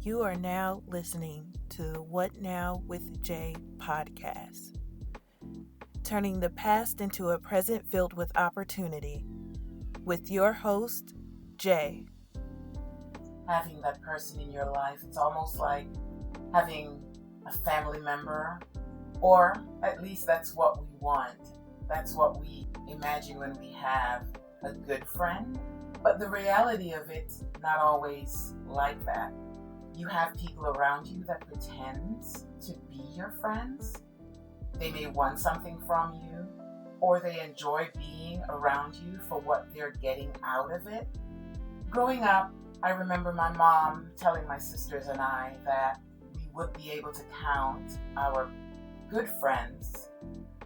You are now listening to What Now with Jay podcast, turning the past into a present filled with opportunity, with your host, Jay. Having that person in your life, it's almost like having a family member, or at least that's what we want. That's what we imagine when we have a good friend. But the reality of it's not always like that. You have people around you that pretend to be your friends. They may want something from you, or they enjoy being around you for what they're getting out of it. Growing up, I remember my mom telling my sisters and I that we would be able to count our good friends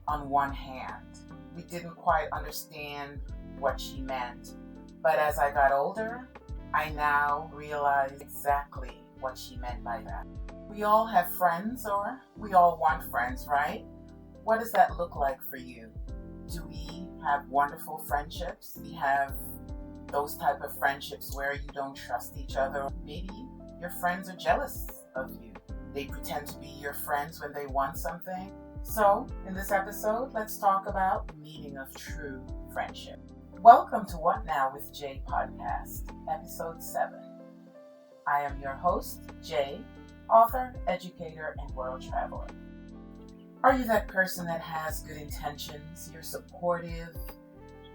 on one hand. We didn't quite understand what she meant, but as I got older, I now realize exactly what she meant by that. We all have friends, or we all want friends, right? What does that look like for you? Do we have wonderful friendships? We have those type of friendships where you don't trust each other. Maybe your friends are jealous of you. They pretend to be your friends when they want something. So, in this episode, let's talk about the meaning of true friendship. Welcome to What Now with Jay podcast, episode 7. I am your host, Jay, author, educator, and world traveler. Are you that person that has good intentions? You're supportive,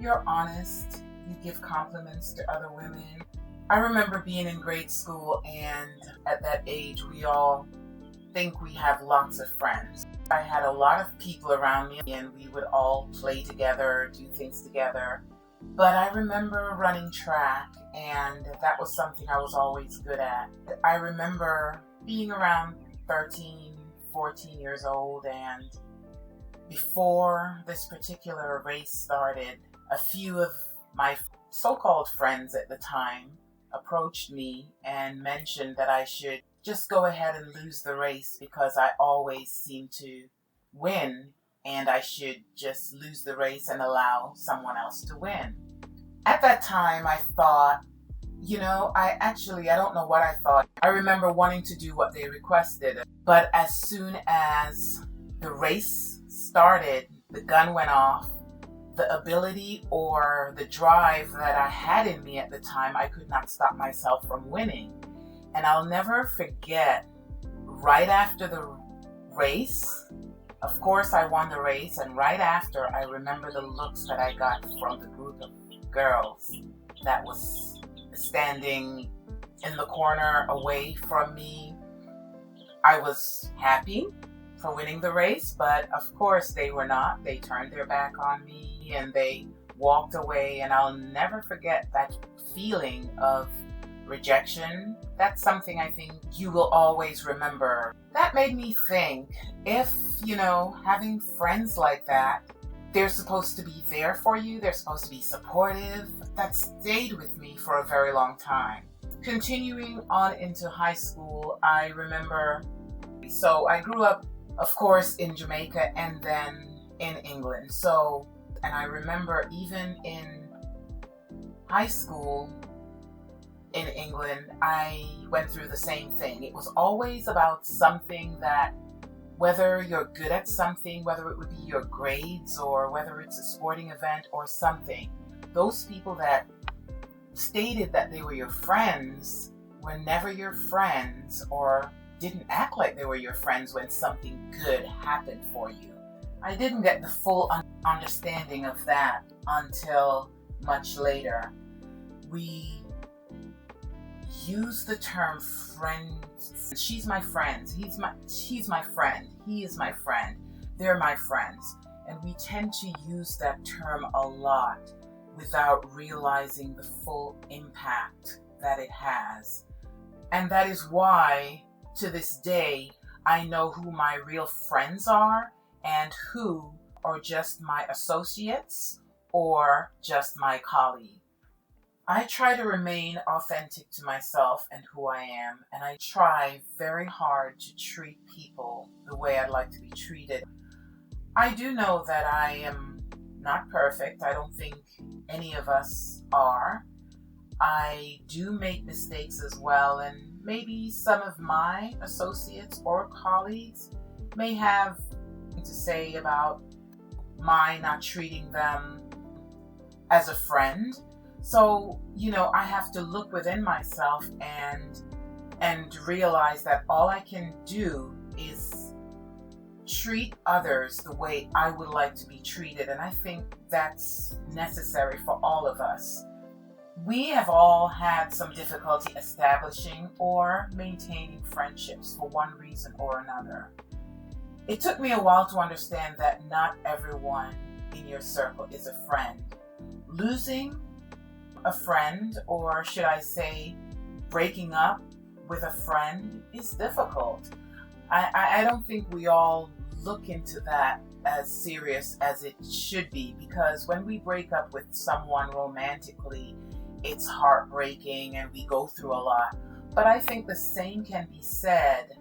you're honest, you give compliments to other women. I remember being in grade school, and at that age, we all think we have lots of friends. I had a lot of people around me, and we would all play together, do things together. But I remember running track, and that was something I was always good at. I remember being around 13, 14 years old, and before this particular race started, a few of my so-called friends at the time approached me and mentioned that I should just go ahead and lose the race because I always seem to win, and I should just lose the race and allow someone else to win. At that time, I thought, I don't know what I thought. I remember wanting to do what they requested, but as soon as the race started, the gun went off. The ability or the drive that I had in me at the time, I could not stop myself from winning. And I'll never forget, right after the race, of course I won the race, and right after, I remember the looks that I got from the group of girls that was standing in the corner away from me. I was happy for winning the race, but of course they were not. They turned their back on me and they walked away, and I'll never forget that feeling of rejection. That's something I think you will always remember. That made me think, if, having friends like that, they're supposed to be there for you, they're supposed to be supportive. That stayed with me for a very long time. Continuing on into high school, I remember, so I grew up, of course, in Jamaica and then in England. And I remember even in high school in England, I went through the same thing. It was always about something that, whether you're good at something, whether it would be your grades or whether it's a sporting event or something, those people that stated that they were your friends were never your friends, or didn't act like they were your friends when something good happened for you. I didn't get the full understanding of that until much later. We use the term friends. She's my friend. She's my friend. He is my friend. They're my friends. And we tend to use that term a lot without realizing the full impact that it has. And that is why, to this day, I know who my real friends are and who are just my associates or just my colleague. I try to remain authentic to myself and who I am, and I try very hard to treat people the way I'd like to be treated. I do know that I am not perfect. I don't think any of us are. I do make mistakes as well, and maybe some of my associates or colleagues may have to say about my not treating them as a friend. So, I have to look within myself and realize that all I can do is treat others the way I would like to be treated. And I think that's necessary for all of us. We have all had some difficulty establishing or maintaining friendships for one reason or another. It took me a while to understand that not everyone in your circle is a friend. Losing a friend, or should I say, breaking up with a friend, is difficult. I don't think we all look into that as serious as it should be, because when we break up with someone romantically, it's heartbreaking and we go through a lot. But I think the same can be said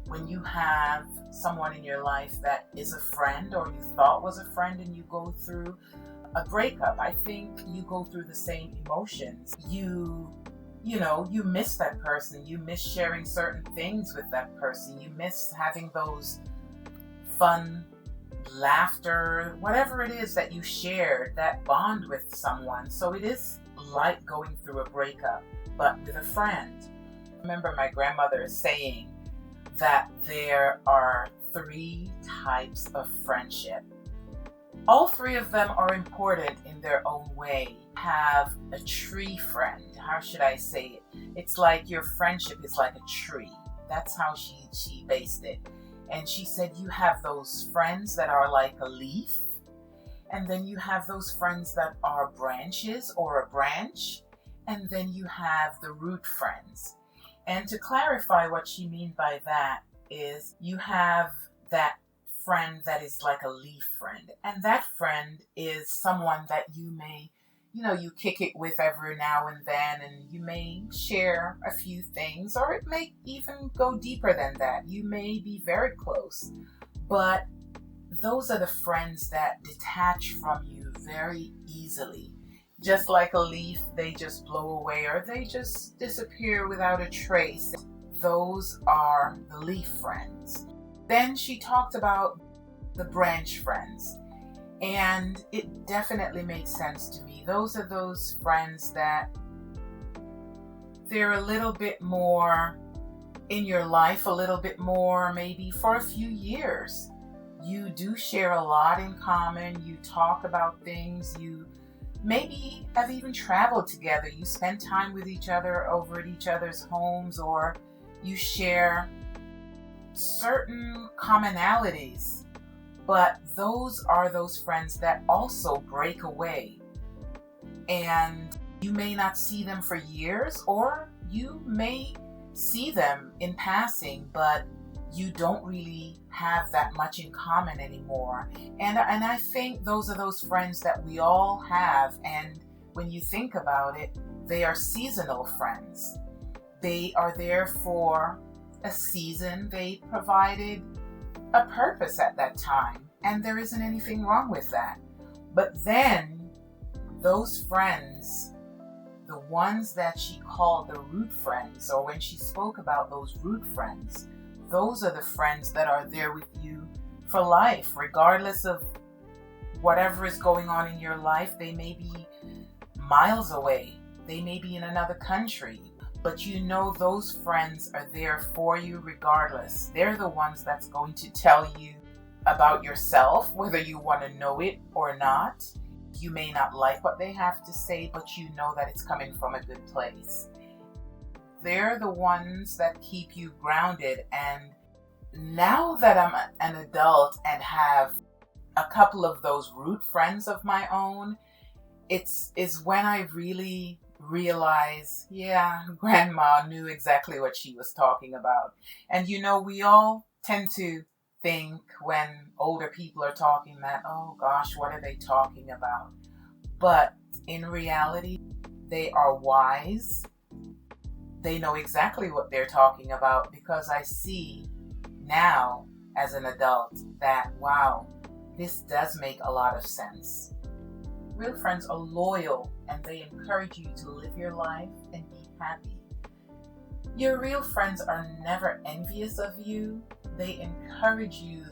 when you have someone in your life that is a friend or you thought was a friend and you go through a breakup. I think you go through the same emotions. You miss that person. You miss sharing certain things with that person. You miss having those fun laughter, whatever it is that you shared, that bond with someone. So it is like going through a breakup, but with a friend. I remember my grandmother saying that there are 3 types of friendship. All 3 of them are important in their own way. Have a tree friend. How should I say it? It's like your friendship is like a tree. That's how she based it. And she said you have those friends that are like a leaf, and then you have those friends that are branches or a branch, and then you have the root friends. And to clarify what she means by that is you have that friend that is like a leaf friend. And that friend is someone that you may, you kick it with every now and then, and you may share a few things, or it may even go deeper than that. You may be very close, but those are the friends that detach from you very easily. Just like a leaf, they just blow away or they just disappear without a trace. Those are the leaf friends. Then she talked about the branch friends, and it definitely makes sense to me. Those are those friends that they're a little bit more in your life, a little bit more maybe for a few years. You do share a lot in common. You talk about things. You maybe have even traveled together. You spend time with each other over at each other's homes, or you share certain commonalities. But those are those friends that also break away. And you may not see them for years, or you may see them in passing, but you don't really have that much in common anymore. And I think those are those friends that we all have. And when you think about it, they are seasonal friends. They are there for a season. They provided a purpose at that time, and there isn't anything wrong with that. But then those friends, the ones that she called the root friends, or when she spoke about those root friends, those are the friends that are there with you for life, regardless of whatever is going on in your life. They may be miles away. They may be in another country, but those friends are there for you regardless. They're the ones that's going to tell you about yourself, whether you want to know it or not. You may not like what they have to say, but you know that it's coming from a good place. They're the ones that keep you grounded. And now that I'm an adult and have a couple of those root friends of my own, is when I really realize, yeah, grandma knew exactly what she was talking about. And we all tend to think when older people are talking that, oh gosh, what are they talking about? But in reality, they are wise. They know exactly what they're talking about, because I see now as an adult that, wow, this does make a lot of sense. Real friends are loyal, and they encourage you to live your life and be happy. Your real friends are never envious of you. They encourage you.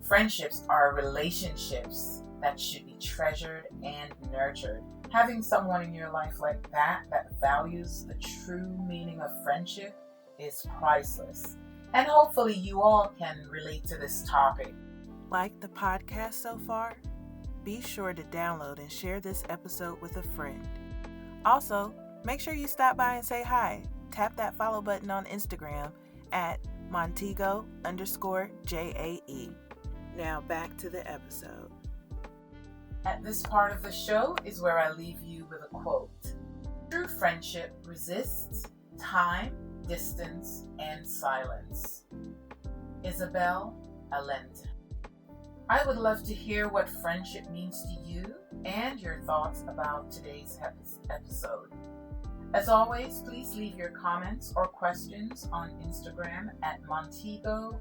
Friendships are relationships that should be treasured and nurtured. Having someone in your life like that values the true meaning of friendship is priceless. And hopefully you all can relate to this topic. Like the podcast so far? Be sure to download and share this episode with a friend. Also, make sure you stop by and say hi. Tap that follow button on Instagram at Montego_JAE. Now back to the episode. At this part of the show is where I leave you with a quote. True friendship resists time, distance, and silence. Isabel Allende. I would love to hear what friendship means to you and your thoughts about today's episode. As always, please leave your comments or questions on Instagram at Montego_J.